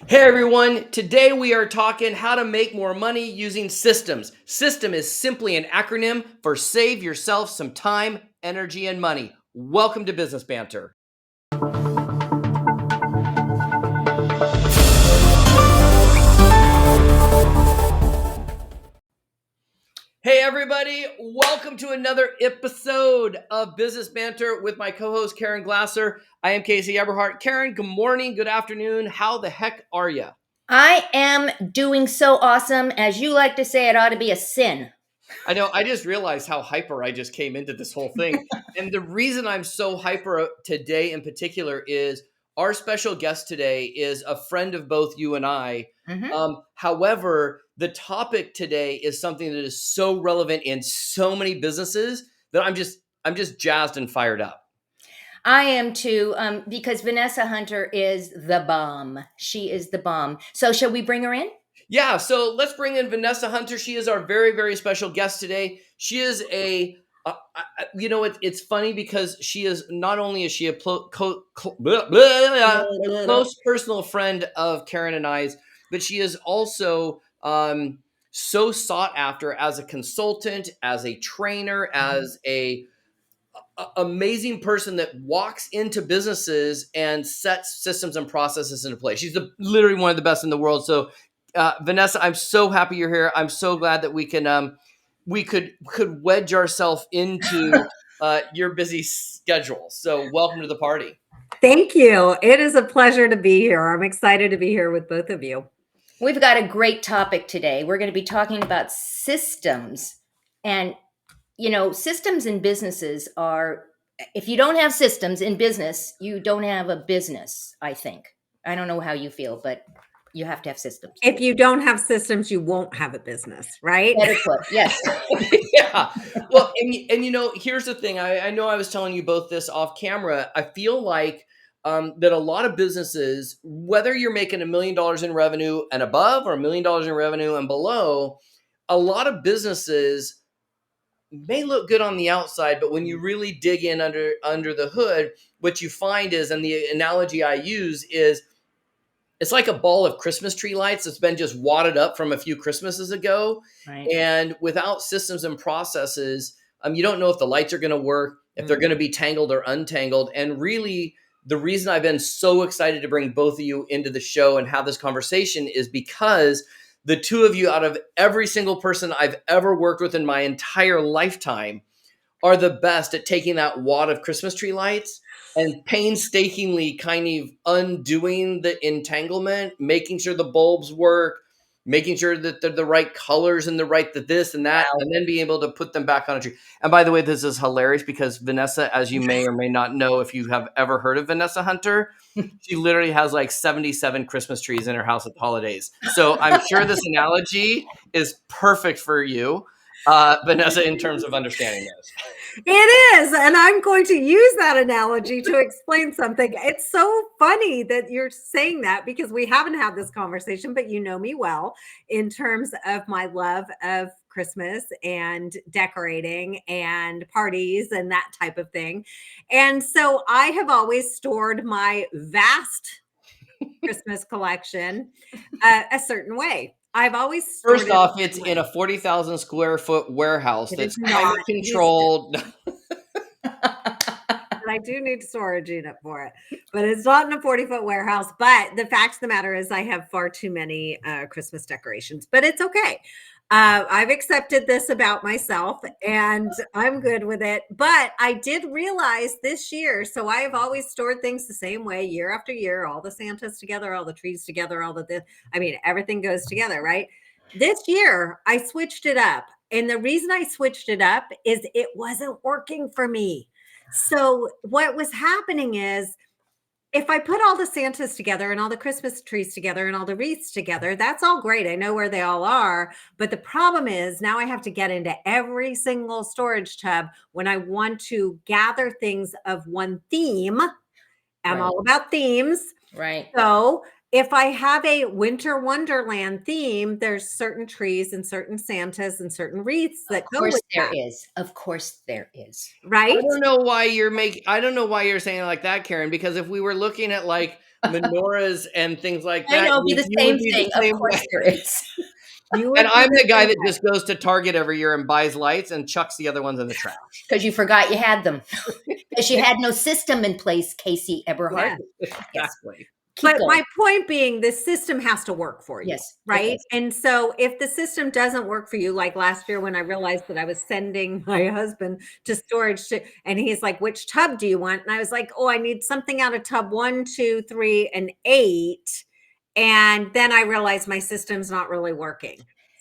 Hey everyone, today we are talking how to make more money using systems. System is simply an acronym for save yourself some time, energy, and money. Welcome to Business Banter. Hey everybody, welcome to another episode of Business Banter with my co-host Caren Glasser. I am Casey Eberhart. Caren, good morning, good afternoon. How the heck are you? I am doing so awesome. As you like to say, it ought to be a sin. I know. I just realized how hyper I just came into this whole thing. And the reason I'm so hyper today in particular is our special guest today is a friend of both you and I. However, the topic today is something that is so relevant in so many businesses that I'm just jazzed and fired up. I am too, because Vanessa Hunter is the bomb. She is the bomb. So, shall we bring her in? Yeah, so let's bring in Vanessa Hunter. She is our very, very special guest today. She is it's funny because she is not only is she a close personal friend of Caren and I's, but she is also so sought after as a consultant, as a trainer, as a amazing person that walks into businesses and sets systems and processes into place. She's literally one of the best in the world. So, Vanessa, I'm so happy you're here. I'm so glad that we can we could wedge ourselves into your busy schedule. So, welcome to the party. Thank you. It is a pleasure to be here. I'm excited to be here with both of you. We've got a great topic today. We're going to be talking about systems. And, systems in businesses are, if you don't have systems in business, you don't have a business, I think. I don't know how you feel, but you have to have systems. If you don't have systems, you won't have a business, right? Better put, yes. Yeah. Well, here's the thing. I know I was telling you both this off camera. I feel like that a lot of businesses, whether you're making $1 million in revenue and above or $1 million in revenue and below, a lot of businesses may look good on the outside, but when you really dig in under the hood, what you find is, and the analogy I use is, it's like a ball of Christmas tree lights that's been just wadded up from a few Christmases ago. Right. And without systems and processes, you don't know if the lights are going to work, if they're going to be tangled or untangled. And really, the reason I've been so excited to bring both of you into the show and have this conversation is because the two of you, out of every single person I've ever worked with in my entire lifetime, are the best at taking that wad of Christmas tree lights and painstakingly kind of undoing the entanglement, making sure the bulbs work, making sure that they're the right colors and the right this and that, and then being able to put them back on a tree. And by the way, this is hilarious because Vanessa, as you may or may not know, if you have ever heard of Vanessa Hunter, she literally has like 77 Christmas trees in her house at the holidays. So I'm sure this analogy is perfect for you, Vanessa, in terms of understanding this. It is. And I'm going to use that analogy to explain something. It's so funny that you're saying that because we haven't had this conversation, but you know me well in terms of my love of Christmas and decorating and parties and that type of thing. And so I have always stored my vast Christmas collection a certain way. I've always First off, it's in a 40,000 square foot warehouse that's climate controlled. I do need a storage unit for it, but it's not in a 40-foot warehouse. But the fact of the matter is I have far too many Christmas decorations, but it's okay. I've accepted this about myself and I'm good with it. But I did realize this year, so I have always stored things the same way year after year, all the Santas together, all the trees together, everything goes together, right? This year I switched it up. And the reason I switched it up is it wasn't working for me. So what was happening is if I put all the Santas together and all the Christmas trees together and all the wreaths together, that's all great. I know where they all are. But the problem is now I have to get into every single storage tub when I want to gather things of one theme. I'm all about themes. Right. So if I have a winter wonderland theme, there's certain trees and certain Santas and certain wreaths that go with that. Of course there is. Right? I don't know why you're saying it like that, Caren, because if we were looking at like menorahs and things like I that, know, it'd be the you same would be thing. the Of same course way. there is. You would And be I'm the guy same that way. just goes to Target every year and buys lights and chucks the other ones in the trash. Because you forgot you had them. Because you had no system in place, Casey Eberhart. Yeah. Yes. Exactly. Keep But going. my point being, the system has to work for you, Yes, it right? does. And so if the system doesn't work for you, like last year when I realized that I was sending my husband to storage, and he's like, which tub do you want? And I was like, oh, I need something out of tub 1, 2, 3, and 8. And then I realized my system's not really working.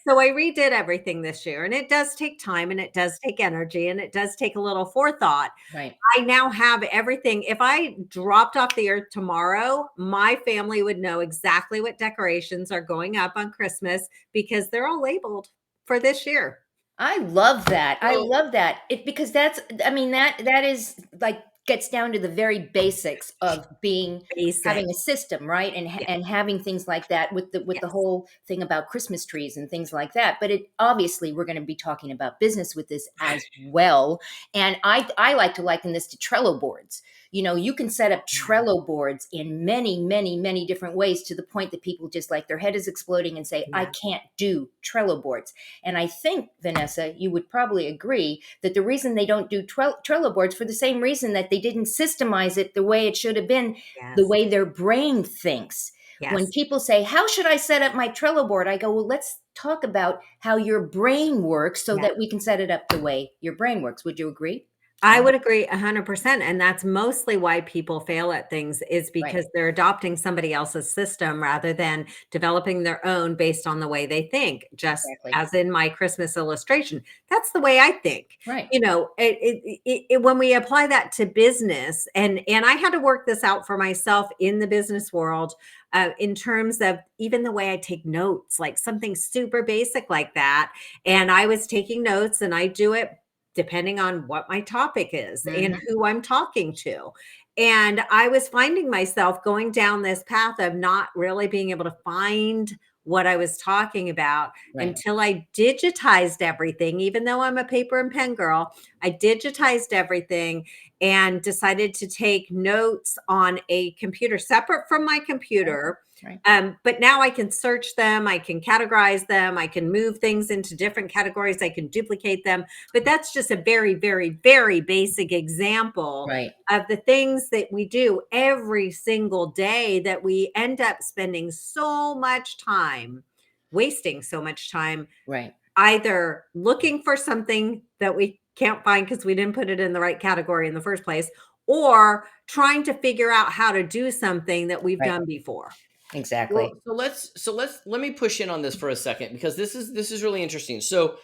So I redid everything this year, and it does take time and it does take energy and it does take a little forethought. Right. I now have everything. If I dropped off the earth tomorrow, my family would know exactly what decorations are going up on Christmas because they're all labeled for this year. I love that. I Well- love that. Because that's, I mean, that is like gets down to the very basics of having a system, right? And Yes. and having things like that with the Yes. whole thing about Christmas trees and things like that. But it obviously we're going to be talking about business with this as well. And I like to liken this to Trello boards. You know, you can set up Trello boards in many, many, many different ways to the point that people just like their head is exploding and say, I Yeah. can't do Trello boards. And I think, Vanessa, you would probably agree that the reason they don't do Trello boards for the same reason that they didn't systemize it the way it should have been, Yes. the way their brain thinks. Yes. When people say, how should I set up my Trello board? I go, well, let's talk about how your brain works so Yeah. that we can set it up the way your brain works. Would you agree? I would agree 100%. And that's mostly why people fail at things is because they're adopting somebody else's system rather than developing their own based on the way they think. Just Exactly. as in my Christmas illustration, that's the way I think. Right. You know, when we apply that to business, and I had to work this out for myself in the business world, in terms of even the way I take notes, like something super basic like that. And I was taking notes, and I do it depending on what my topic is and who I'm talking to. And I was finding myself going down this path of not really being able to find what I was talking about until I digitized everything. Even though I'm a paper and pen girl, I digitized everything and decided to take notes on a computer separate from my computer. But now I can search them, I can categorize them, I can move things into different categories, I can duplicate them. But that's just a very, very, very basic example of the things that we do every single day that we end up spending so much time, wasting so much time, either looking for something that we can't find because we didn't put it in the right category in the first place, or trying to figure out how to do something that we've done before. Exactly. Well, let me push in on this for a second because this is really interesting. So,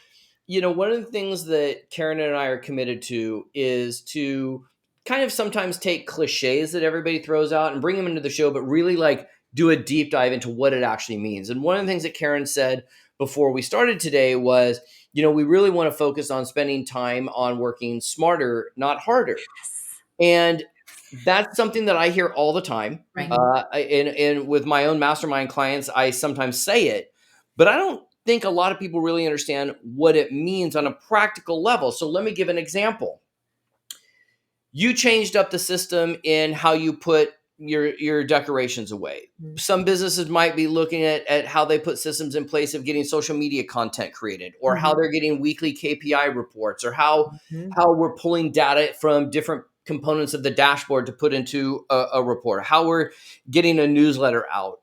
you know, one of the things that Caren and I are committed to is to kind of sometimes take cliches that everybody throws out and bring them into the show, but really like do a deep dive into what it actually means. And one of the things that Caren said before we started today was, you know, we really want to focus on spending time on working smarter, not harder. And that's something that I hear all the time. And with my own mastermind clients, I sometimes say it, but I don't think a lot of people really understand what it means on a practical level. So let me give an example. You changed up the system in how you put your decorations away. Some businesses might be looking at how they put systems in place of getting social media content created, or how they're getting weekly KPI reports, or how we're pulling data from different components of the dashboard to put into a report, how we're getting a newsletter out.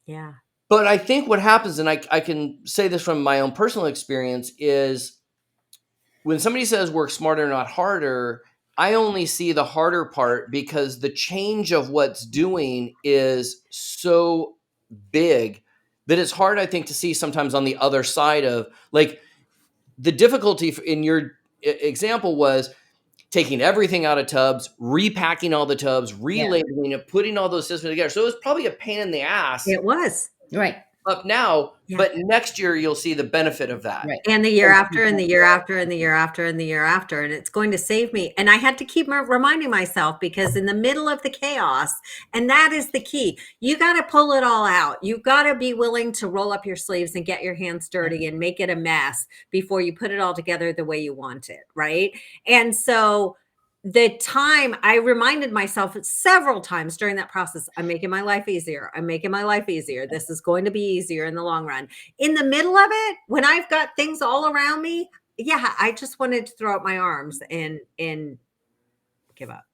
Yeah. But I think what happens, and I can say this from my own personal experience, is when somebody says work smarter, not harder, I only see the harder part because the change of what's doing is so big that it's hard, I think, to see sometimes on the other side of, like, the difficulty in your example was taking everything out of tubs, repacking all the tubs, relabeling it, putting all those systems together. So it was probably a pain in the ass. It was. Up now, but next year you'll see the benefit of that. And the year after, and the year after, and the year after, and the year after. And it's going to save me. And I had to keep reminding myself, because in the middle of the chaos, and that is the key, you got to pull it all out. You got to be willing to roll up your sleeves and get your hands dirty and make it a mess before you put it all together the way you want it. Right. And so the time I reminded myself several times during that process, I'm making my life easier. I'm making my life easier. This is going to be easier in the long run. In the middle of it, when I've got things all around me, yeah, I just wanted to throw up my arms and give up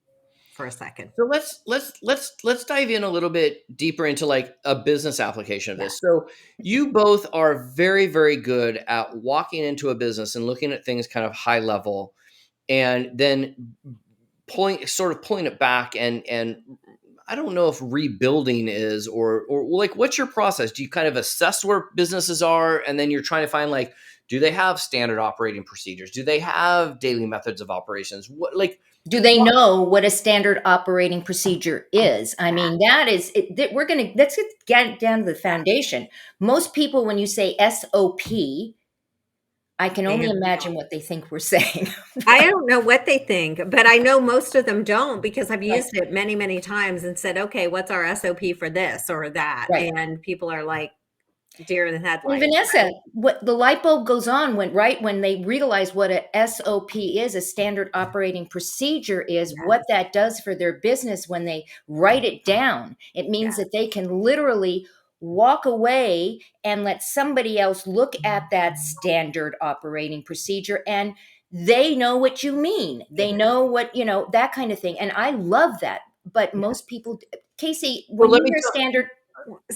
for a second. So let's dive in a little bit deeper into like a business application of Yeah. this. So you both are very, very good at walking into a business and looking at things kind of high level, and then pulling it back, and I don't know if rebuilding is, or like, what's your process? Do you kind of assess where businesses are, and then you're trying to find like, do they have standard operating procedures? Do they have daily methods of operations? What, like, Do they know what a standard operating procedure is? I mean, that is, let's get down to the foundation. Most people, when you say SOP, I can only imagine what they think we're saying. I don't know what they think, but I know most of them don't, because I've Right. used it many, many times and said, okay, what's our SOP for this or that? Right. And people are like deer in the And headlights. Vanessa, what the light bulb goes on when they realize what a SOP is, a standard operating procedure is, what that does for their business when they write it down. It means that they can literally walk away and let somebody else look at that standard operating procedure, and they know what you mean. They know what, that kind of thing. And I love that. But most people, Casey, when well, you hear standard,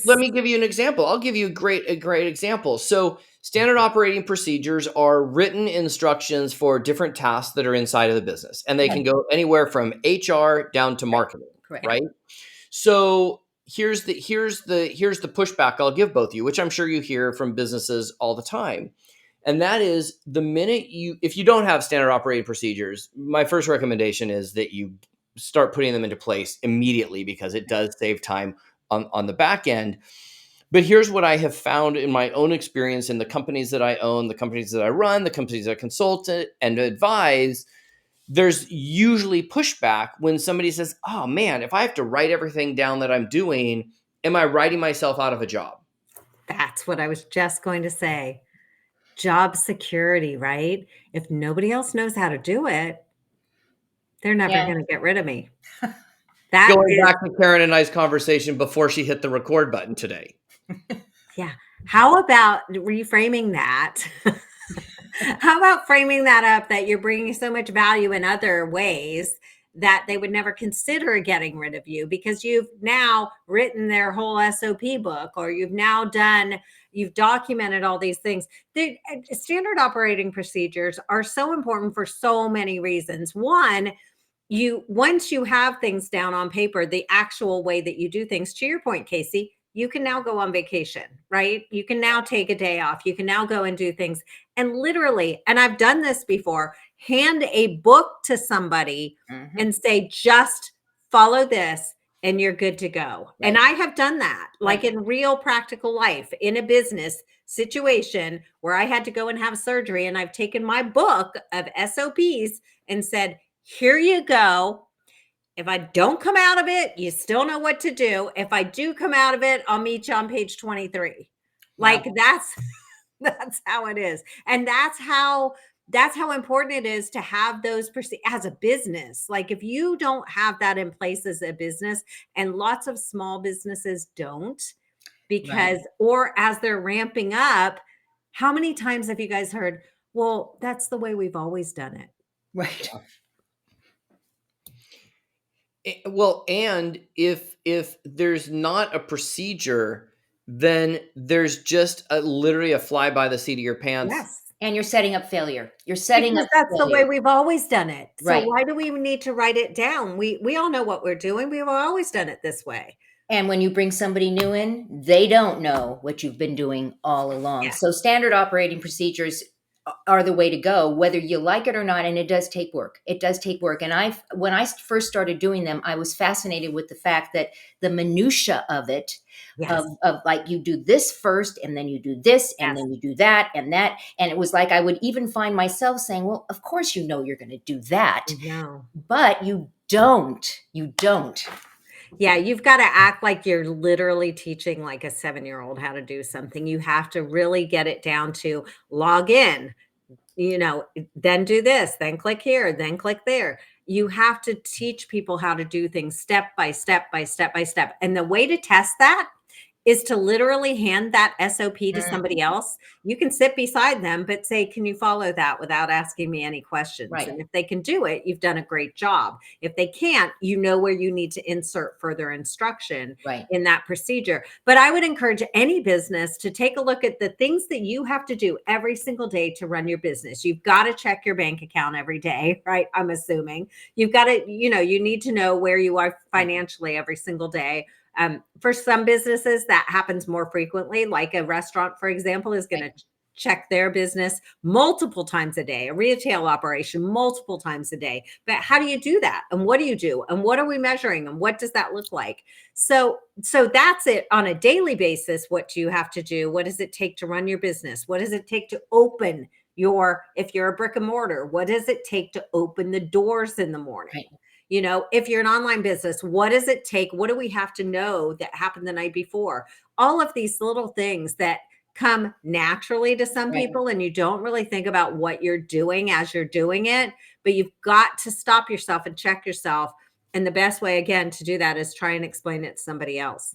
let me give you an example. I'll give you a great example. So standard operating procedures are written instructions for different tasks that are inside of the business, and they can go anywhere from HR down to marketing, correct. right? So here's the pushback I'll give both of you, which I'm sure you hear from businesses all the time. And that is, if you don't have standard operating procedures, my first recommendation is that you start putting them into place immediately, because it does save time on the back end. But here's what I have found in my own experience in the companies that I own, the companies that I run, the companies that I consult and advise. There's usually pushback when somebody says, oh man, if I have to write everything down that I'm doing, am I writing myself out of a job? That's what I was just going to say. Job security, right? If nobody else knows how to do it, they're never going to get rid of me. That Going is, back to Caren and I's conversation before she hit the record button today. yeah. How about reframing that? How about framing that up that you're bringing so much value in other ways that they would never consider getting rid of you, because you've now written their whole SOP book, or you've documented all these things. The standard operating procedures are so important for so many reasons. One, once you have things down on paper, the actual way that you do things, to your point, Casey, you can now go on vacation, right? You can now take a day off. You can now go and do things. And literally, and I've done this before, hand a book to somebody and say, just follow this and you're good to go. And I have done that, like in real practical life, in a business situation where I had to go and have surgery. And I've taken my book of SOPs and said, here you go. If I don't come out of it, you still know what to do. If I do come out of it, I'll meet you on page 23. Like that's how it is. And that's how important it is to have those as a business. Like if you don't have that in place as a business, and lots of small businesses don't, because or as they're ramping up, how many times have you guys heard, well, that's the way we've always done it? Right. Well, and if there's not a procedure, then there's just literally a fly by the seat of your pants. Yes. And you're setting up failure. You're setting Because up that's the way we've always done it. So Right. why do we need to write it down? We all know what we're doing. We've always done it this way. And when you bring somebody new in, they don't know what you've been doing all along. Yeah. So standard operating procedures are the way to go, whether you like it or not. And it does take work. It does take work. And when I first started doing them, I was fascinated with the fact that the minutia of it, Yes. of like, you do this first, and then you do this, and then you do that and that. And it was like, I would even find myself saying, well, of course, you're going to do that, No. but you don't. Yeah, you've got to act like you're literally teaching like a 7-year-old how to do something. You have to really get it down to log in, then do this, then click here, then click there. You have to teach people how to do things step by step by step by step. And the way to test that is to literally hand that SOP to somebody else. You can sit beside them, but say, can you follow that without asking me any questions? Right. And if they can do it, you've done a great job. If they can't, you know where you need to insert further instruction Right. in that procedure. But I would encourage any business to take a look at the things that you have to do every single day to run your business. You've got to check your bank account every day, right? I'm assuming you've got to, you need to know where you are financially every single day. For some businesses, that happens more frequently, like a restaurant, for example, is going to check their business multiple times a day, a retail operation multiple times a day. But how do you do that? And what do you do? And what are we measuring? And what does that look like? So that's it on a daily basis. What do you have to do? What does it take to run your business? What does it take to open if you're a brick and mortar, what does it take to open the doors in the morning? Right. If you're an online business, what does it take? What do we have to know that happened the night before? All of these little things that come naturally to some people, and you don't really think about what you're doing as you're doing it, but you've got to stop yourself and check yourself. And the best way, again, to do that is try and explain it to somebody else.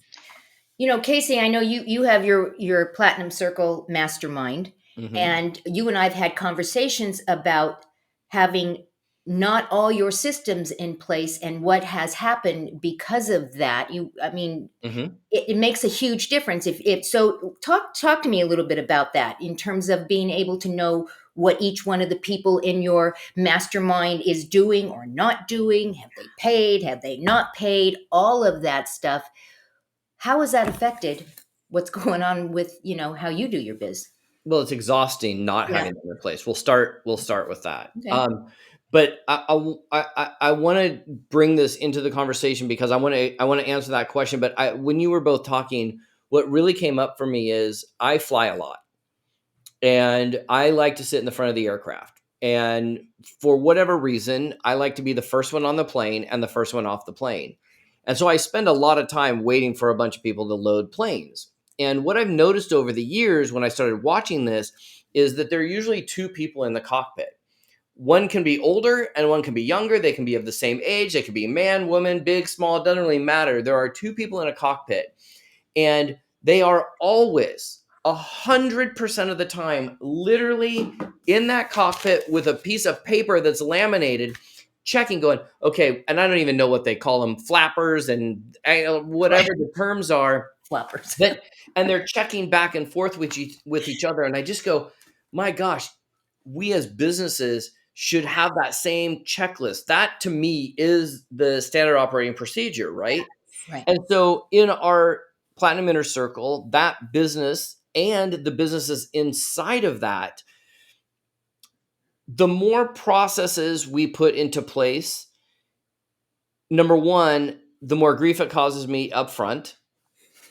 Casey, I know you have your Platinum Circle mastermind, and you and I've had conversations about having not all your systems in place and what has happened because of that. It makes a huge difference. So talk to me a little bit about that in terms of being able to know what each one of the people in your mastermind is doing or not doing. Have they paid? Have they not paid? All of that stuff. How has that affected what's going on with, how you do your biz? Well, it's exhausting not having them in place. We'll start with that. Okay. But I want to bring this into the conversation because I want to answer that question. But when you were both talking, what really came up for me is I fly a lot, and I like to sit in the front of the aircraft. And for whatever reason, I like to be the first one on the plane and the first one off the plane. And so I spend a lot of time waiting for a bunch of people to load planes. And what I've noticed over the years when I started watching this is that there are usually two people in the cockpit. One can be older and one can be younger. They can be of the same age. They can be man, woman, big, small. It doesn't really matter. There are two people in a cockpit, and they are always 100% of the time literally in that cockpit with a piece of paper that's laminated, checking, going, okay, and I don't even know what they call them, flappers and whatever the terms are. Flappers. And they're checking back and forth with each other. And I just go, my gosh, we as businesses should have that same checklist. That to me is the standard operating procedure, right? Right. And so in our Platinum Inner Circle, that business and the businesses inside of that, the more processes we put into place, number one, the more grief it causes me up front.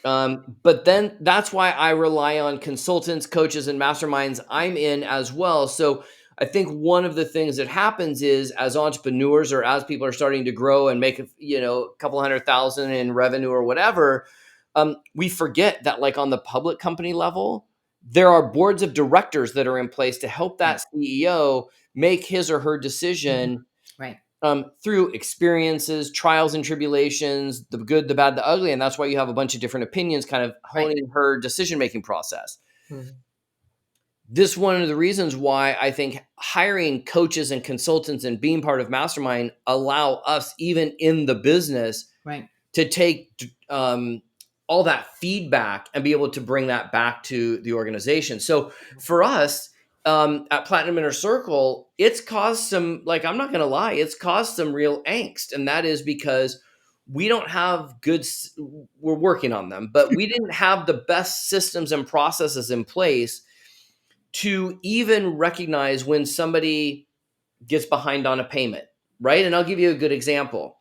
But then that's why I rely on consultants, coaches, and masterminds I'm in as well. So I think one of the things that happens is as entrepreneurs or as people are starting to grow and make, a couple 100,000 in revenue or whatever, we forget that like on the public company level, there are boards of directors that are in place to help that CEO make his or her decision. Right. Through experiences, trials and tribulations, the good, the bad, the ugly. And that's why you have a bunch of different opinions kind of honing her decision-making process. This is one of the reasons why I think hiring coaches and consultants and being part of Mastermind allow us, even in the business, to take all that feedback and be able to bring that back to the organization. So for us, at Platinum Inner Circle, it's caused some, I'm not going to lie, it's caused some real angst. And that is because we don't have we're working on them, but we didn't have the best systems and processes in place to even recognize when somebody gets behind on a payment, right? And I'll give you a good example.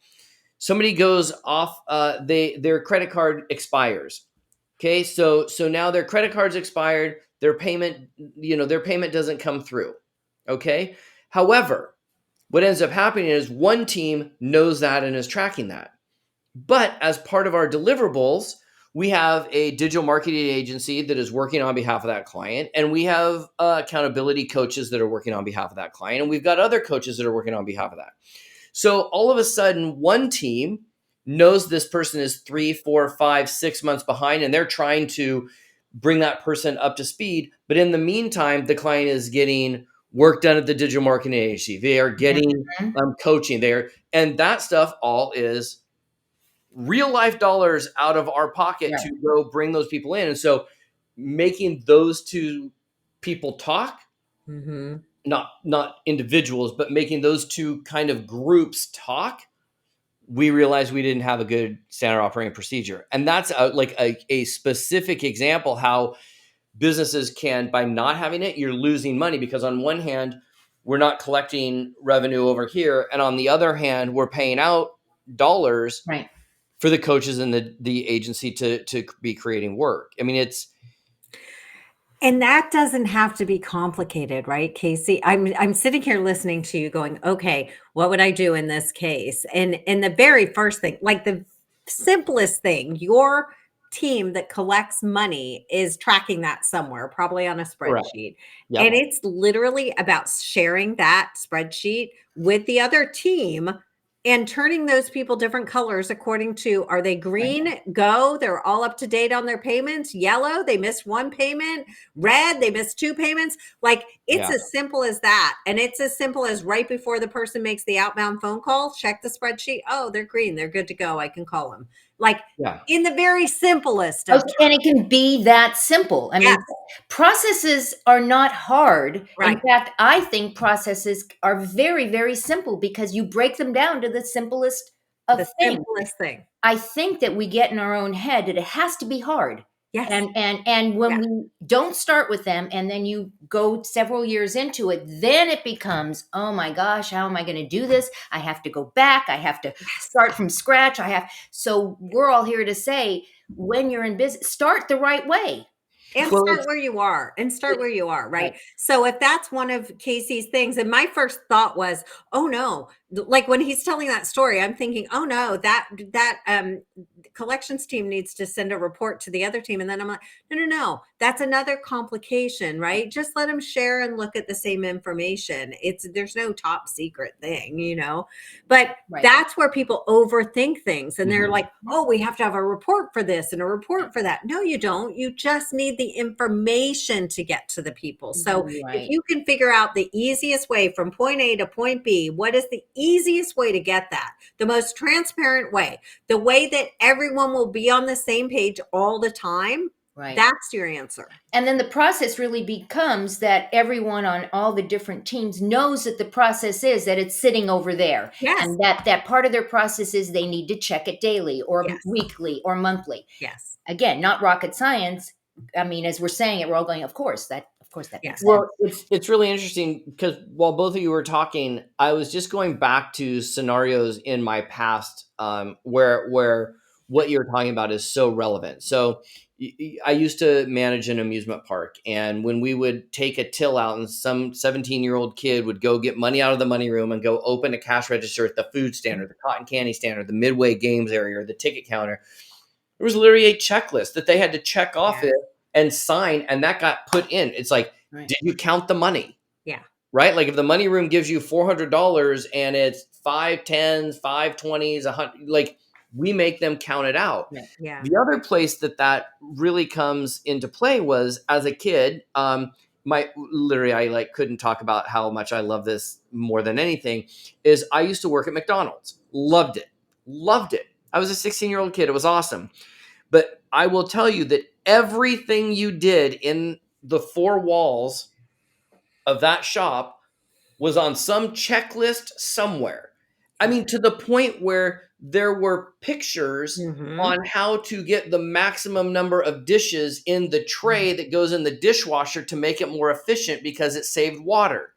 Somebody goes off, their credit card expires. Okay, so now their credit card's expired, their payment doesn't come through. Okay. However, what ends up happening is one team knows that and is tracking that. But as part of our deliverables, we have a digital marketing agency that is working on behalf of that client. And we have accountability coaches that are working on behalf of that client. And we've got other coaches that are working on behalf of that. So all of a sudden, one team knows this person is 3, 4, 5, 6 months behind, and they're trying to bring that person up to speed. But in the meantime, the client is getting work done at the digital marketing agency. They are getting coaching there. And that stuff all is real life dollars out of our pocket to go bring those people in. And so making those two people talk, not individuals, but making those two kind of groups talk, we realized we didn't have a good standard operating procedure. And that's a specific example how businesses can, by not having it, you're losing money, because on one hand, we're not collecting revenue over here. And on the other hand, we're paying out dollars for the coaches and the agency to be creating work. I mean, and that doesn't have to be complicated, right, Casey? I'm sitting here listening to you going, okay, what would I do in this case? And the very first thing, like the simplest thing, your team that collects money is tracking that somewhere, probably on a spreadsheet. Yep. And it's literally about sharing that spreadsheet with the other team and turning those people different colors according to, are they green? Go, they're all up to date on their payments. Yellow, they missed one payment. Red, they missed 2 payments. Like, it's as simple as that. And it's as simple as right before the person makes the outbound phone call, check the spreadsheet. Oh, they're green. They're good to go. I can call them. Like, in the very simplest of and it can be that simple. I mean, processes are not hard. In fact, I think processes are very, very simple because you break them down to the simplest of things. Simplest thing. I think that we get in our own head that it has to be hard. And when we don't start with them, and then you go several years into it, then it becomes, oh my gosh, how am I going to do this? I have to go back. I have to start from scratch. So we're all here to say, when you're in business, start the right way. And start where you are, right? So if that's one of Casey's things, and my first thought was, oh no, like when he's telling that story, I'm thinking, oh no, that collections team needs to send a report to the other team. And then I'm like, no, that's another complication, right? Just let them share and look at the same information. There's no top secret thing, but that's where people overthink things. And they're like, oh, we have to have a report for this and a report for that. No, you don't. You just need the information to get to the people. So if you can figure out the easiest way from point A to point B, what is the easiest way to get that? The most transparent way, the way that everyone will be on the same page all the time. That's your answer. And then the process really becomes that everyone on all the different teams knows that the process is that it's sitting over there. And that part of their process is they need to check it daily or weekly or monthly. Again, not rocket science. I mean, as we're saying it, we're all going, of course that makes sense. Well, it's really interesting because while both of you were talking, I was just going back to scenarios in my past where what you're talking about is so relevant. So I used to manage an amusement park, and when we would take a till out and some 17-year-old kid would go get money out of the money room and go open a cash register at the food stand or the cotton candy stand or the Midway Games area or the ticket counter, there was literally a checklist that they had to check off it and sign, and that got put in. It's like, did you count the money? Right? Like if the money room gives you $400 and it's 5 10s, 5 20s, 100, like we make them count it out. The other place that really comes into play was as a kid, I couldn't talk about how much I love this more than anything, is I used to work at McDonald's. Loved it. I was a 16-year-old kid. It was awesome. But I will tell you that everything you did in the 4 walls of that shop was on some checklist somewhere. I mean, to the point where there were pictures on how to get the maximum number of dishes in the tray that goes in the dishwasher to make it more efficient because it saved water.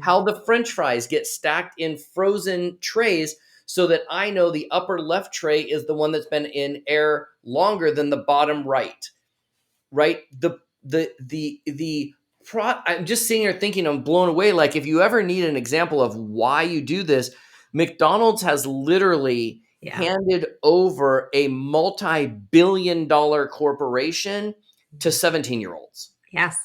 How the French fries get stacked in frozen trays so that I know the upper left tray is the one that's been in air longer than the bottom right. I'm just sitting here thinking, I'm blown away. Like if you ever need an example of why you do this, McDonald's has literally handed over a multi-billion-dollar corporation to 17-year-olds. Yes.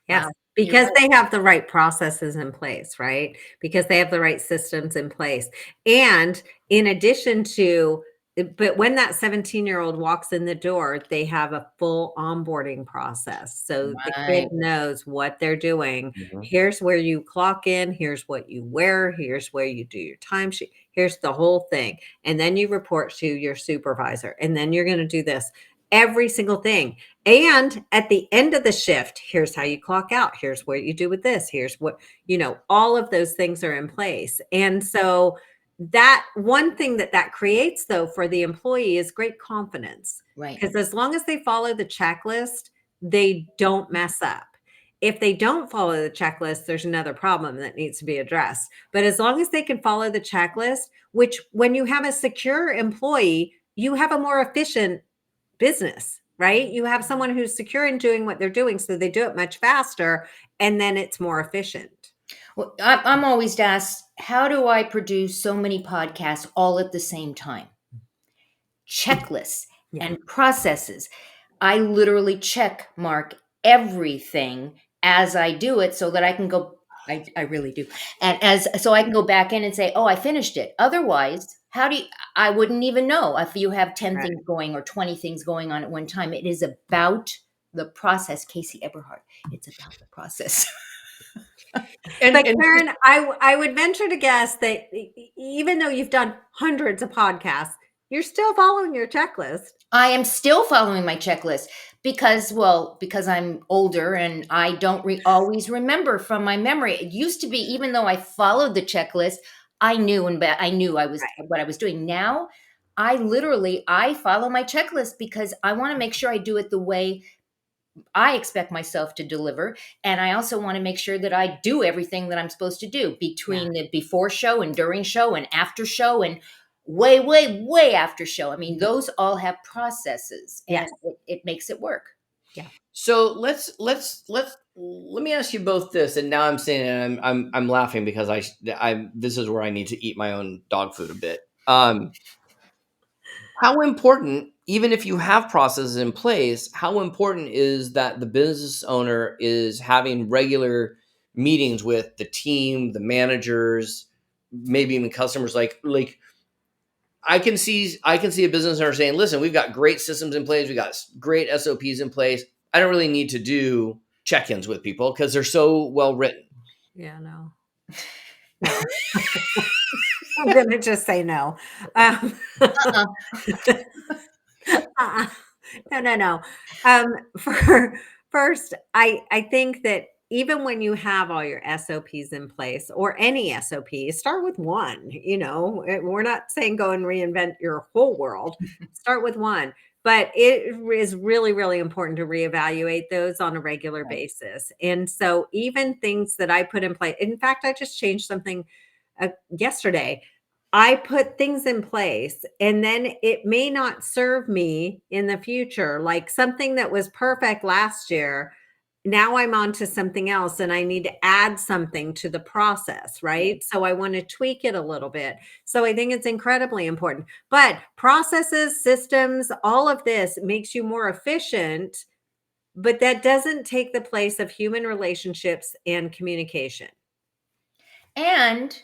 Wow. because they have the right processes in place, right? Because they have the right systems in place. And in addition to, but when that 17-year-old walks in the door, they have a full onboarding process. So the kid Right. knows what they're doing. Mhm. Here's where you clock in, here's what you wear, here's where you do your timesheet, here's the whole thing. And then you report to your supervisor, and then you're going to do this. Every single thing. And at the end of the shift, here's how you clock out. Here's what you do with this. Here's what, all of those things are in place. And so that one thing that creates though for the employee is great confidence. Right. Because as long as they follow the checklist, they don't mess up. If they don't follow the checklist, there's another problem that needs to be addressed. But as long as they can follow the checklist, which when you have a secure employee, you have a more efficient business, right? You have someone who's secure in doing what they're doing, so they do it much faster, and then it's more efficient. Well, I'm always asked, how do I produce so many podcasts all at the same time? Checklists and processes. I literally check mark everything as I do it so that I can go. I really do. And so I can go back in and say, oh, I finished it. Otherwise, I wouldn't even know if you have 10 things going or 20 things going on at one time. It is about the process. Casey Eberhart. It's about the process. But Caren, I would venture to guess that even though you've done hundreds of podcasts, you're still following your checklist. I am still following my checklist because I'm older and I don't always remember from my memory. It used to be, even though I followed the checklist, I knew what I was doing. Now, I follow my checklist because I want to make sure I do it the way I expect myself to deliver. And I also want to make sure that I do everything that I'm supposed to do between the before show and during show and after show and way, way, way after show. I mean, those all have processes and it makes it work. Yeah. So let me ask you both this. And now I'm saying it, and I'm laughing because this is where I need to eat my own dog food a bit. How important, even if you have processes in place, how important is that the business owner is having regular meetings with the team, the managers, maybe even customers? Like I can see a business owner saying, listen, we've got great systems in place. We got great SOPs in place. I don't really need to do check-ins with people because they're so well written. Yeah, no. I'm going to just say no. No. First, I think that even when you have all your SOPs in place or any SOP, start with one. We're not saying go and reinvent your whole world. Start with one. But it is really, really important to reevaluate those on a regular basis. And so even things that I put in place, in fact, I just changed something yesterday. I put things in place and then it may not serve me in the future. Like something that was perfect last year, now I'm on to something else and I need to add something to the process, right? So I want to tweak it a little bit. So I think it's incredibly important. But processes, systems, all of this makes you more efficient, but that doesn't take the place of human relationships and communication. And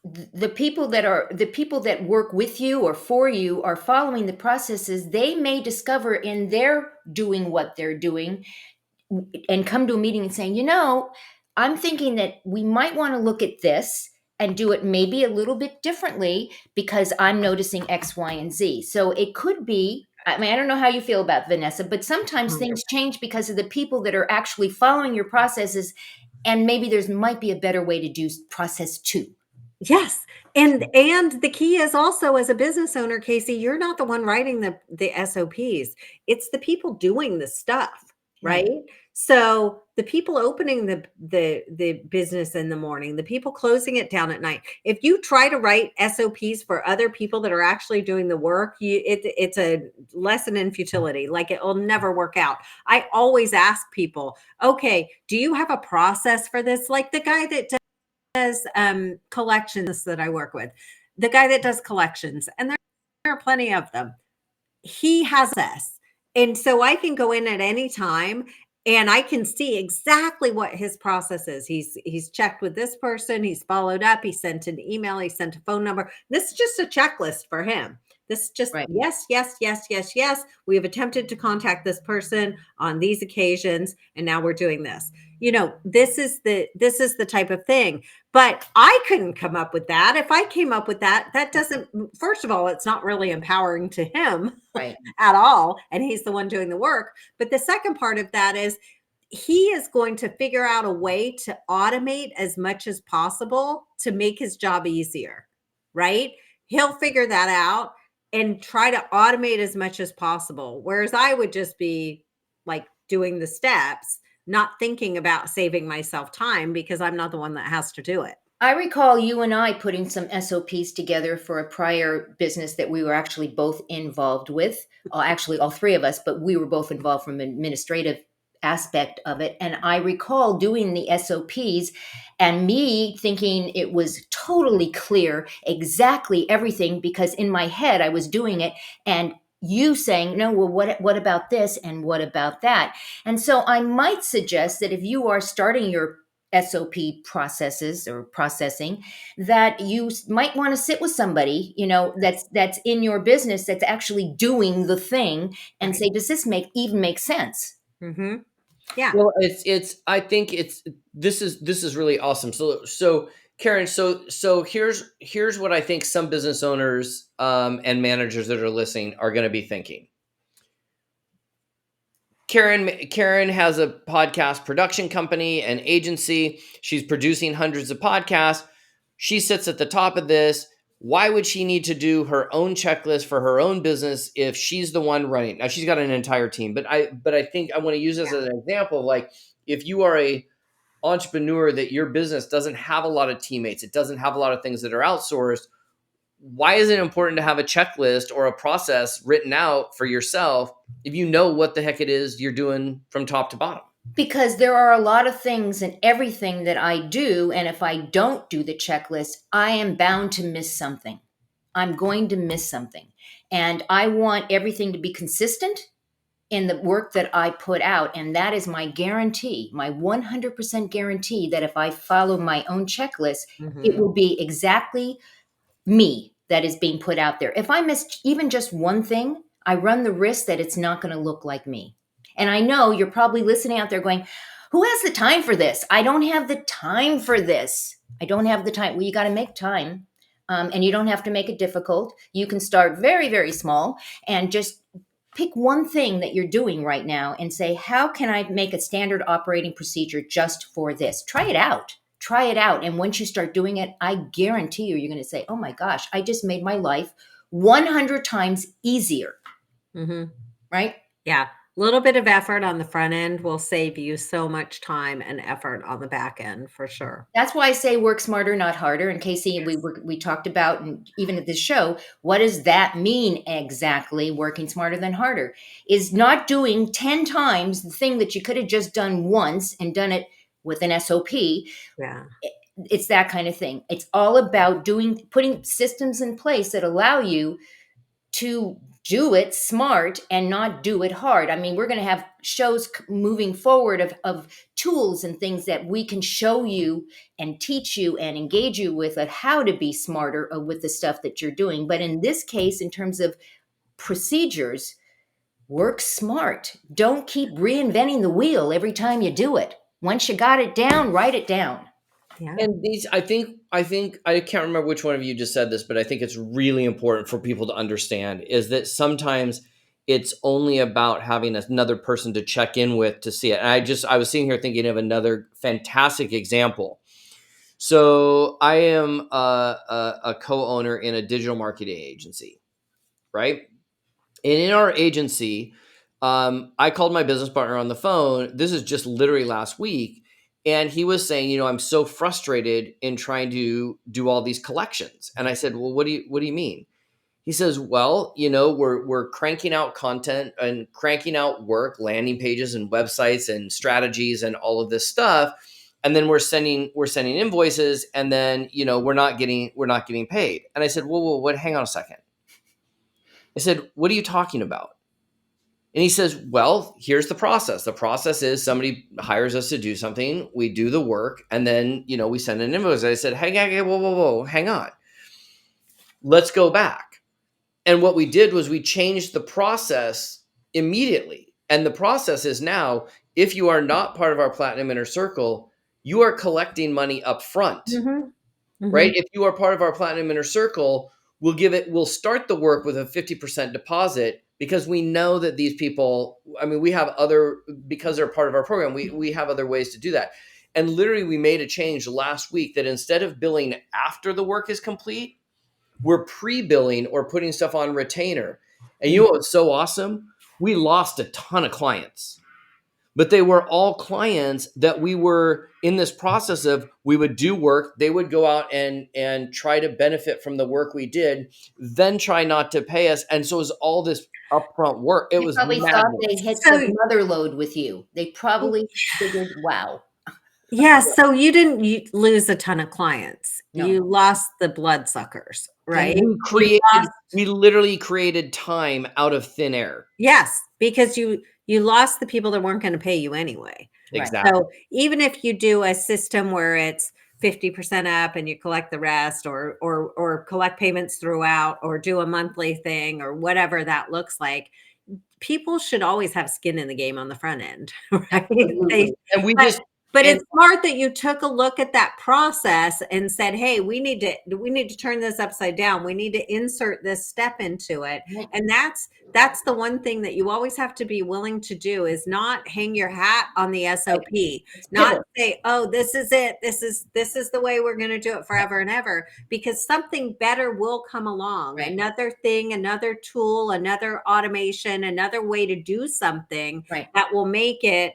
the people that work with you or for you are following the processes. They may discover in their doing what they're doing and come to a meeting and saying, I'm thinking that we might want to look at this and do it maybe a little bit differently because I'm noticing X, Y, and Z. So it could be, I don't know how you feel about Vanessa, but sometimes things change because of the people that are actually following your processes. And maybe might be a better way to do process 2. Yes. And the key is also, as a business owner, Casey, you're not the one writing the SOPs. It's the people doing the stuff, right? So the people opening the business in the morning, the people closing it down at night. If you try to write SOPs for other people that are actually doing the work, it's a lesson in futility. Like it will never work out. I always ask people, okay, do you have a process for this? Like the guy that does collections that I work with, the guy that does collections, and there are plenty of them. He has this. And so I can go in at any time And I can see exactly what his process is. He's checked with this person, he's followed up, he sent an email, he sent a phone number. This is just a checklist for him. This is just Right. yes, yes, yes, yes, yes. We have attempted to contact this person on these occasions, and now we're doing this. This is the type of thing. But I couldn't come up with that. If I came up with that, that doesn't, first of all, it's not really empowering to him Right. at all. And he's the one doing the work. But the second part of that is he is going to figure out a way to automate as much as possible to make his job easier, right? He'll figure that out and try to automate as much as possible. Whereas I would just be like doing the steps, not thinking about saving myself time because I'm not the one that has to do it. I recall you and I putting some SOPs together for a prior business that we were actually both involved with. Actually, all three of us, but we were both involved from an administrative aspect of it. And I recall doing the SOPs and me thinking it was totally clear exactly everything, because in my head I was doing it, and you saying, no, well, what about this and what about that? And so I might suggest that if you are starting your SOP processes or processing, that you might want to sit with somebody, that's in your business, that's actually doing the thing, and say, does this make sense? Mm-hmm. Yeah. Well, I think this is really awesome. So Caren, so here's what I think some business owners and managers that are listening are going to be thinking. Caren has a podcast production company and agency. She's producing hundreds of podcasts. She sits at the top of this. Why would she need to do her own checklist for her own business if she's the one running? Now she's got an entire team, but I think I want to use this as an example. Like, if you are a entrepreneur that your business doesn't have a lot of teammates, it doesn't have a lot of things that are outsourced, why is it important to have a checklist or a process written out for yourself if you know what the heck it is you're doing from top to bottom? Because there are a lot of things in everything that I do, and if I don't do the checklist, I am bound to miss something. I'm going to miss something. And I want everything to be consistent in the work that I put out. And that is my guarantee, my 100% guarantee, that if I follow my own checklist, it will be exactly me that is being put out there. If I miss even just one thing, I run the risk that it's not going to look like me. And I know you're probably listening out there going, who has the time for this? I don't have the time for this. I don't have the time. Well, you got to make time. And you don't have to make it difficult. You can start very, very small and just pick one thing that you're doing right now and say, how can I make a standard operating procedure just for this? Try it out. Try it out. And once you start doing it, I guarantee you're going to say, oh my gosh, I just made my life 100 times easier. Mm-hmm. Right? Yeah. A little bit of effort on the front end will save you so much time and effort on the back end, for sure. That's why I say work smarter, not harder. And Casey, yes, we talked about, and even at this show, what does that mean exactly? Working smarter than harder is not doing 10 times the thing that you could have just done once and done it with an SOP. Yeah. It's that kind of thing. It's all about putting systems in place that allow you to do it smart and not do it hard. I mean, we're going to have shows moving forward of tools and things that we can show you and teach you and engage you with how to be smarter with the stuff that you're doing. But in this case, in terms of procedures, work smart. Don't keep reinventing the wheel every time you do it. Once you got it down, write it down. Yeah. And these, I think I can't remember which one of you just said this, but I think it's really important for people to understand is that sometimes it's only about having another person to check in with to see it. And I was sitting here thinking of another fantastic example. So I am a co-owner in a digital marketing agency, right? And in our agency, I called my business partner on the phone. This is just literally last week. And he was saying, I'm so frustrated in trying to do all these collections. And I said, well, what do you mean? He says, well, we're cranking out content and cranking out work, landing pages and websites and strategies and all of this stuff. And then we're sending invoices, and then, we're not getting paid. And I said, whoa, hang on a second. I said, what are you talking about? And he says, well, here's the process. The process is somebody hires us to do something. We do the work. And then, we send an invoice. I said, hey, whoa, hang on. Let's go back. And what we did was we changed the process immediately. And the process is now, if you are not part of our Platinum Inner Circle, you are collecting money up front, right? If you are part of our Platinum Inner Circle, we'll start the work with a 50% deposit, because we know that these people, we have because they're part of our program, we have other ways to do that. And literally we made a change last week that instead of billing after the work is complete, we're pre-billing or putting stuff on retainer. And you know what's so awesome? We lost a ton of clients, but they were all clients that we were in this process of, we would do work, they would go out and try to benefit from the work we did, then try not to pay us. And so it was all this upfront work. It was probably madness. thought they hit the mother load with you. They probably figured, wow. Yeah, so you didn't lose a ton of clients. No. You lost the bloodsuckers, right? We literally created time out of thin air. Yes, because you lost the people that weren't going to pay you anyway. Exactly. So even if you do a system where it's 50% up and you collect the rest, or collect payments throughout, or do a monthly thing, or whatever that looks like, people should always have skin in the game on the front end, right? But it's smart that you took a look at that process and said, hey, we need to turn this upside down. We need to insert this step into it. And that's the one thing that you always have to be willing to do, is not hang your hat on the SOP, not say, oh, this is it. This is the way we're going to do it forever and ever, because something better will come along. Another thing, another tool, another automation, another way to do something that will make it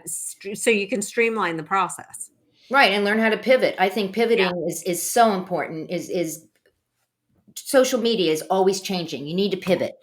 so you can streamline the process. Right. And learn how to pivot. I think pivoting is so important. Is social media is always changing. You need to pivot.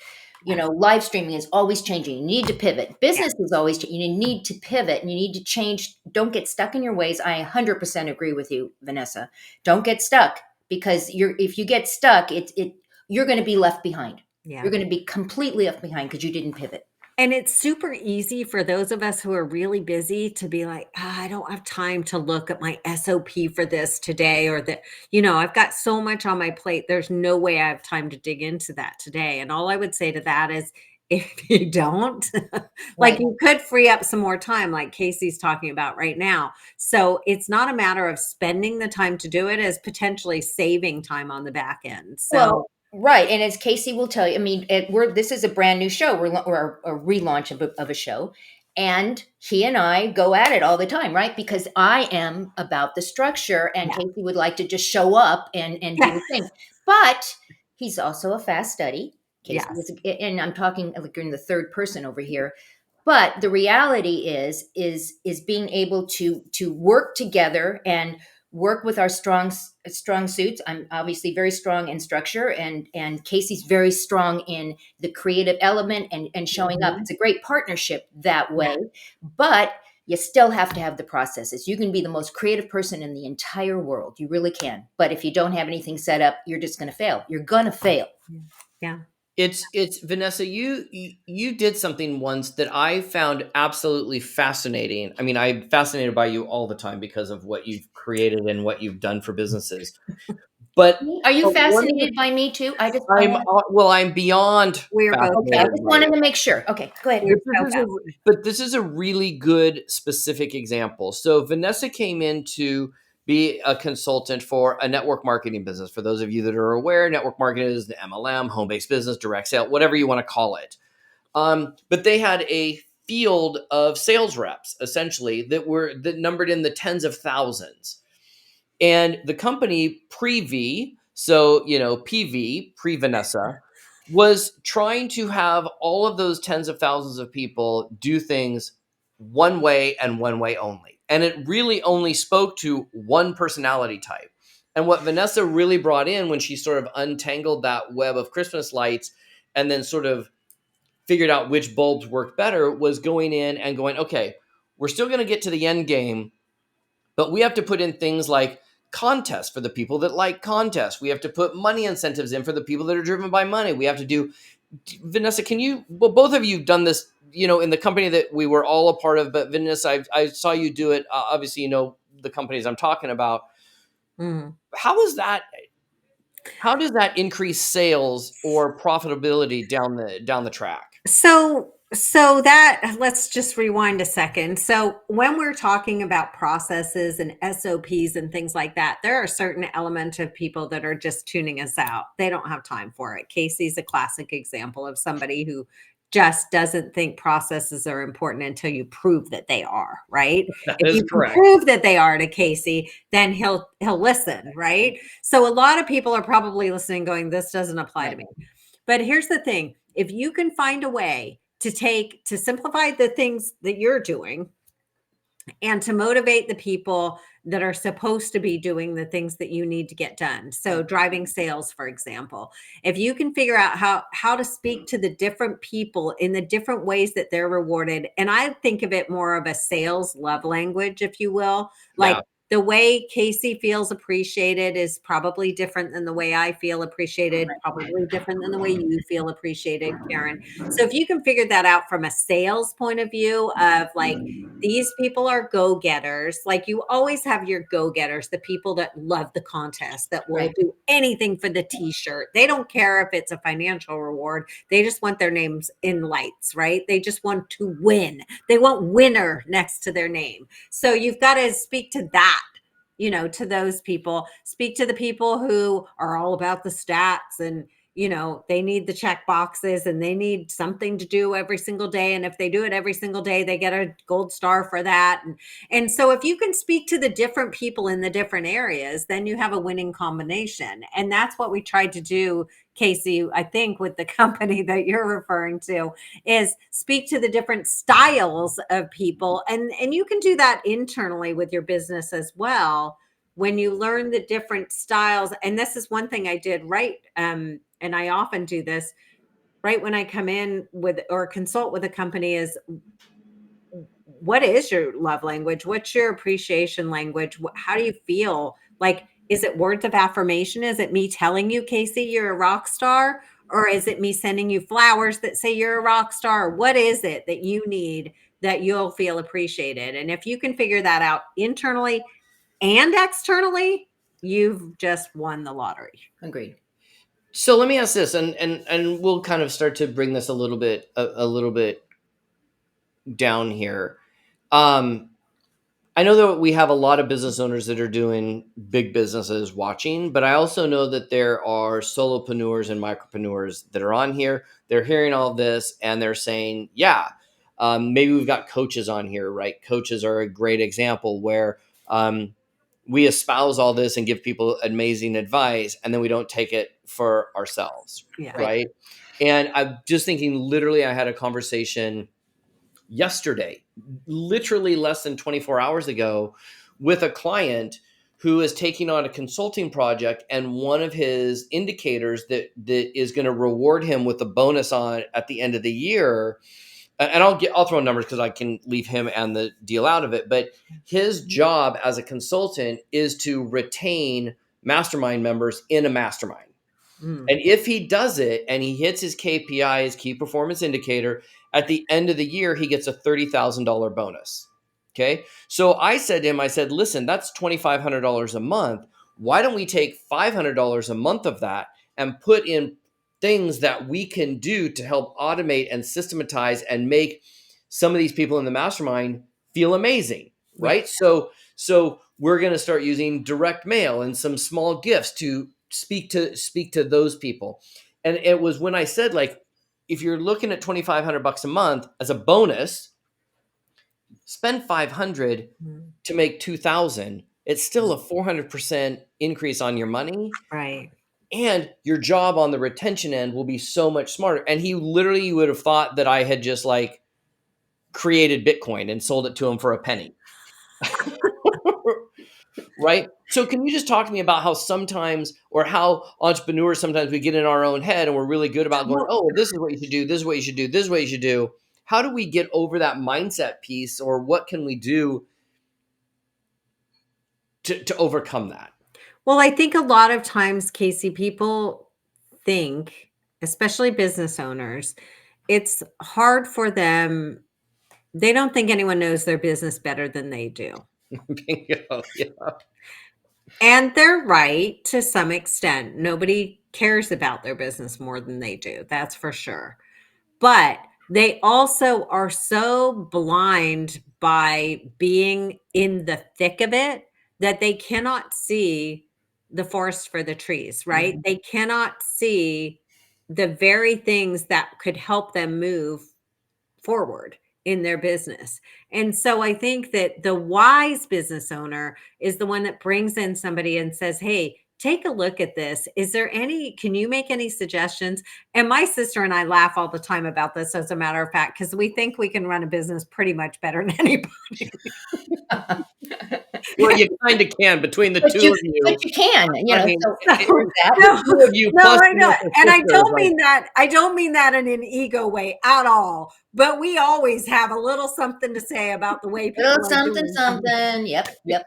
Live streaming is always changing. You need to pivot. Business is always changing. You need to pivot, and you need to change. Don't get stuck in your ways. I 100% agree with you, Vanessa. Don't get stuck, because if you get stuck, you're going to be left behind. You're going to be completely left behind because you didn't pivot. And it's super easy for those of us who are really busy to be like, I don't have time to look at my SOP for this today, or that, I've got so much on my plate. There's no way I have time to dig into that today. And all I would say to that is, if you don't, you could free up some more time, like Casey's talking about right now. So it's not a matter of spending the time to do it, as potentially saving time on the back end. So. Right. And as Casey will tell you, this is a brand new show. We're a relaunch of a show. And he and I go at it all the time, right? Because I am about the structure, and Casey would like to just show up and do the thing. But he's also a fast study. Casey and I'm talking like you're in the third person over here. But the reality is being able to work together and work with our strong suits. I'm obviously very strong in structure, and Casey's very strong in the creative element and showing up. It's a great partnership that way, but you still have to have the processes. You can be the most creative person in the entire world. You really can. But if you don't have anything set up, you're just going to fail. You're going to fail. Yeah. It's Vanessa, you did something once that I found absolutely fascinating. I'm fascinated by you all the time because of what you've created and what you've done for businesses. But are you fascinated by me too? I'm beyond. We're both. Okay, I just wanted to make sure. Okay, go ahead. But this is a really good specific example. So Vanessa came in to be a consultant for a network marketing business. For those of you that are aware, network marketing is the MLM, home-based business, direct sale, whatever you want to call it. But they had a field of sales reps, essentially, that numbered in the tens of thousands. And the company pre-V, so, PV, pre-Vanessa, was trying to have all of those tens of thousands of people do things one way and one way only. And it really only spoke to one personality type. And what Vanessa really brought in when she sort of untangled that web of Christmas lights and then sort of figured out which bulbs worked better was going in and going, okay, we're still going to get to the end game, but we have to put in things like contests for the people that like contests. We have to put money incentives in for the people that are driven by money. We have to do Vanessa, both of you have done this, in the company that we were all a part of, but Vanessa, I saw you do it. Obviously, the companies I'm talking about. Mhm. How does that increase sales or profitability down the track? So that, let's just rewind a second. So when we're talking about processes and SOPs and things like that, there are certain element of people that are just tuning us out. They don't have time for it. Casey's a classic example of somebody who just doesn't think processes are important until you prove that they are, right? That If is you can correct. prove that they are to Casey, then he'll listen, right? So a lot of people are probably listening going, this doesn't apply to me. But here's the thing, if you can find a way to simplify the things that you're doing and to motivate the people that are supposed to be doing the things that you need to get done. So driving sales, for example, if you can figure out how to speak to the different people in the different ways that they're rewarded, and I think of it more of a sales love language, if you will, like Yeah. the way Casey feels appreciated is probably different than the way I feel appreciated, probably different than the way you feel appreciated, Caren. So if you can figure that out from a sales point of view of like, these people are go-getters. Like you always have your go-getters, the people that love the contest, that will Right. do anything for the t-shirt. They don't care if it's a financial reward. They just want their names in lights, right? They just want to win. They want winner next to their name. So you've got to speak to that, to those people. Speak to the people who are all about the stats and they need the check boxes and they need something to do every single day. And if they do it every single day, they get a gold star for that. And so if you can speak to the different people in the different areas, then you have a winning combination. And that's what we tried to do, Casey, I think with the company that you're referring to, is speak to the different styles of people. And you can do that internally with your business as well when you learn the different styles. And this is one thing I did right. And I often do this right when I come in with or consult with a company is, what is your love language? What's your appreciation language? How do you feel? Like, is it words of affirmation? Is it me telling you, Casey, you're a rock star? Or is it me sending you flowers that say you're a rock star? What is it that you need that you'll feel appreciated? And if you can figure that out internally and externally, you've just won the lottery. Agreed. So let me ask this, and we'll kind of start to bring this a little bit down here. I know that we have a lot of business owners that are doing big businesses watching, but I also know that there are solopreneurs and micropreneurs that are on here. They're hearing all this and they're saying, yeah, maybe we've got coaches on here, right? Coaches are a great example where we espouse all this and give people amazing advice, and then we don't take it for ourselves, Yeah. right? And I'm just thinking, literally, I had a conversation yesterday, literally less than 24 hours ago, with a client who is taking on a consulting project, and one of his indicators that is going to reward him with a bonus on at the end of the year. And I'll throw numbers because I can leave him and the deal out of it. But his job as a consultant is to retain mastermind members in a mastermind. Mm. And if he does it and he hits his KPI, his key performance indicator, at the end of the year, he gets a $30,000 bonus. Okay. So I said to him, listen, that's $2,500 a month. Why don't we take $500 a month of that and put in things that we can do to help automate and systematize and make some of these people in the mastermind feel amazing, right? So we're going to start using direct mail and some small gifts to speak to those people. And it was when I said, like, if you're looking at $2,500 a month as a bonus, spend 500 to make 2,000. It's still a 400% increase on your money. Right. And your job on the retention end will be so much smarter. And he literally, you would have thought that I had just like created Bitcoin and sold it to him for a penny. Right? So can you just talk to me about how sometimes, or how entrepreneurs sometimes we get in our own head and we're really good about going, oh, this is what you should do, this is what you should do, this is what you should do. How do we get over that mindset piece, or what can we do to overcome that? Well, I think a lot of times, Casey, people think, especially business owners, it's hard for them. They don't think anyone knows their business better than they do. Bingo. Yeah. And they're right to some extent. Nobody cares about their business more than they do. That's for sure. But they also are so blind by being in the thick of it that they cannot see the forest for the trees, right? They cannot see the very things that could help them move forward in their business. And so I think that the wise business owner is the one that brings in somebody and says, "Hey, take a look at this. Can you make any suggestions?" And my sister and I laugh all the time about this, as a matter of fact, because we think we can run a business pretty much better than anybody. Well, you kind of can between the But two of you. but you can, I mean, so No, the two of you no, plus I know. Vanessa's And I sister is don't like, mean that. I don't mean that in an ego way at all. But we always have a little something to say about the way people little are something, doing things. something. Yep.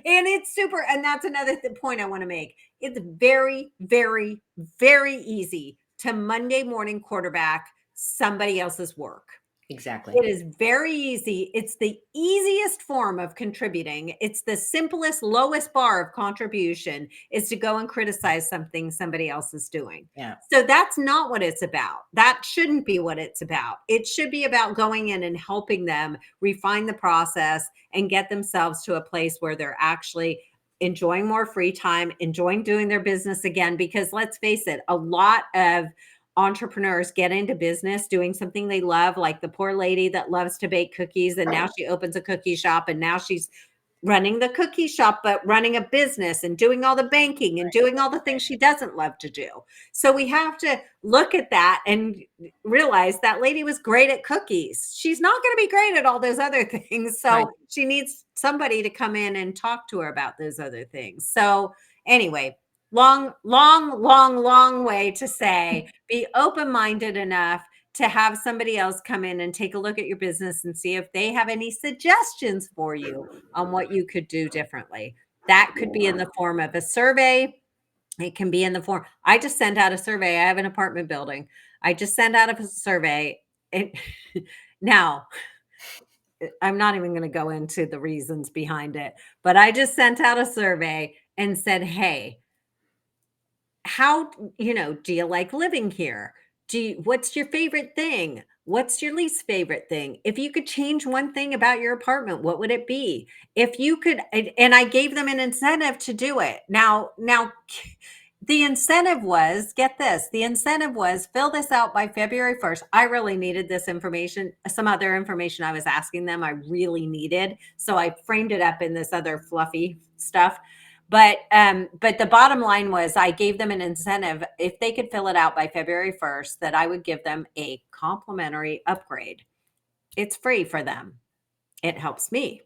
And it's super. And that's another point I want to make. It's very, very, very easy to Monday morning quarterback somebody else's work. Exactly. It is very easy. It's the easiest form of contributing. It's the simplest, lowest bar of contribution is to go and criticize something somebody else is doing. Yeah. So that's not what it's about. That shouldn't be what it's about. It should be about going in and helping them refine the process and get themselves to a place where they're actually enjoying more free time, enjoying doing their business again. Because let's face it, a lot of entrepreneurs get into business doing something they love, like the poor lady that loves to bake cookies and now she opens a cookie shop and now she's running the cookie shop but running a business and doing all the banking and doing all the things she doesn't love to do. So we have to look at that and realize that lady was great at cookies. She's not going to be great at all those other things. So she needs somebody to come in and talk to her about those other things. So anyway, long way to say, be open-minded enough to have somebody else come in and take a look at your business and see if they have any suggestions for you on what you could do differently. That could be in the form of a survey. It can be in the form. I just sent out a survey. I have an apartment building. I just sent out a survey. Now, I'm not even going to go into the reasons behind it, but I just sent out a survey and said, "Hey, how, do you like living here? What's your favorite thing? What's your least favorite thing? If you could change one thing about your apartment, what would it be? If you could," and I gave them an incentive to do it. Now, the incentive was, get this, the incentive was fill this out by February 1st. I really needed this information. Some other information I was asking them, I really needed. So I framed it up in this other fluffy stuff. But the bottom line was I gave them an incentive if they could fill it out by February 1st, that I would give them a complimentary upgrade. It's free for them. It helps me.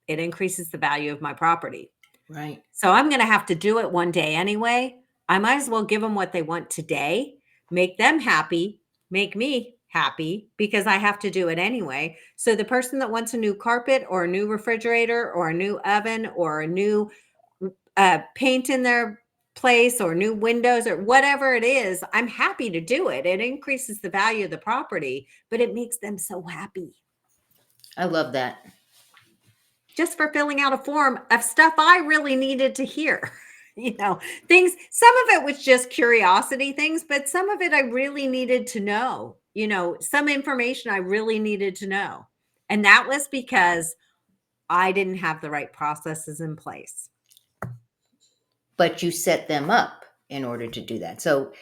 It increases the value of my property. Right. So I'm going to have to do it one day anyway. I might as well give them what they want today, make them happy, make me happy, because I have to do it anyway. So the person that wants a new carpet or a new refrigerator or a new oven or a new paint in their place or new windows or whatever it is, I'm happy to do it. It increases the value of the property, but it makes them so happy. I love that. Just for filling out a form of stuff I really needed to hear. Things, some of it was just curiosity things, but some of it I really needed to know, some information I really needed to know. And that was because I didn't have the right processes in place. But you set them up in order to do that. So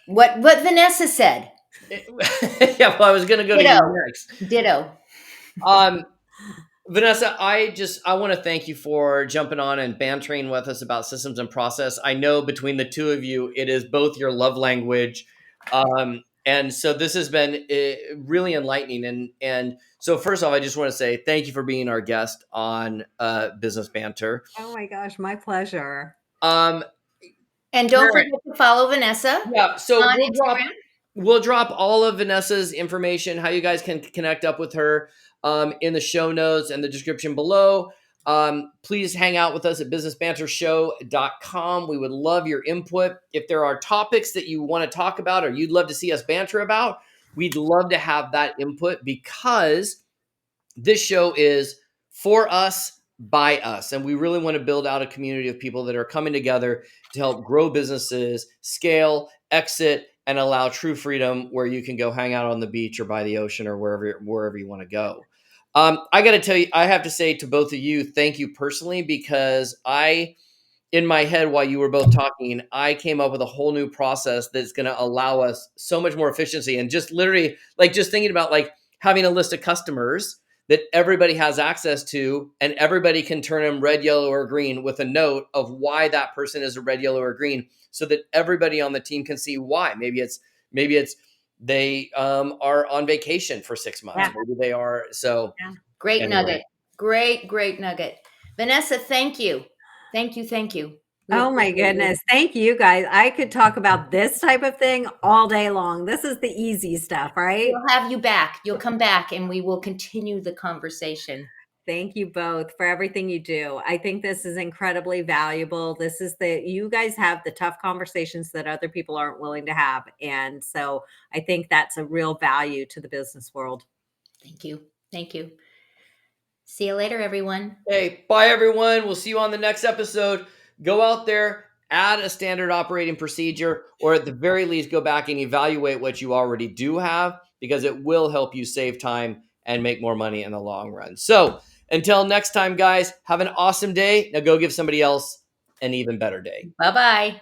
what Vanessa said. Yeah, well, I was going to go to you next. Ditto. Vanessa, I want to thank you for jumping on and bantering with us about systems and process. I know between the two of you, it is both your love language. And so this has been really enlightening. And so first off, I just want to say thank you for being our guest on Business Banter. Oh my gosh, my pleasure. And don't forget to follow Vanessa. Yeah, so we'll drop all of Vanessa's information, how you guys can connect up with her in the show notes and the description below. Please hang out with us at businessbantershow.com. We would love your input. If there are topics that you want to talk about or you'd love to see us banter about, we'd love to have that input, because this show is for us, by us. And we really want to build out a community of people that are coming together to help grow businesses, scale, exit, and allow true freedom, where you can go hang out on the beach or by the ocean or wherever you want to go. I got to tell you, I have to say to both of you, thank you personally, because in my head, while you were both talking, I came up with a whole new process that's going to allow us so much more efficiency. And just literally, like, just thinking about like having a list of customers that everybody has access to, and everybody can turn them red, yellow, or green with a note of why that person is a red, yellow, or green, so that everybody on the team can see why. Maybe it's they are on vacation for 6 months. Yeah. Maybe they are. So Great anyway. nugget. Great nugget. Vanessa, thank you. Thank you. We Oh my appreciate you. goodness. Thank you guys. I could talk about this type of thing all day long. This is the easy stuff, right? We'll have you back. You'll come back and we will continue the conversation. Thank you both for everything you do. I think this is incredibly valuable. You guys have the tough conversations that other people aren't willing to have. And so I think that's a real value to the business world. Thank you. See you later, everyone. Hey, bye everyone. We'll see you on the next episode. Go out there, add a standard operating procedure, or at the very least, go back and evaluate what you already do have, because it will help you save time and make more money in the long run. So until next time, guys, have an awesome day. Now go give somebody else an even better day. Bye-bye.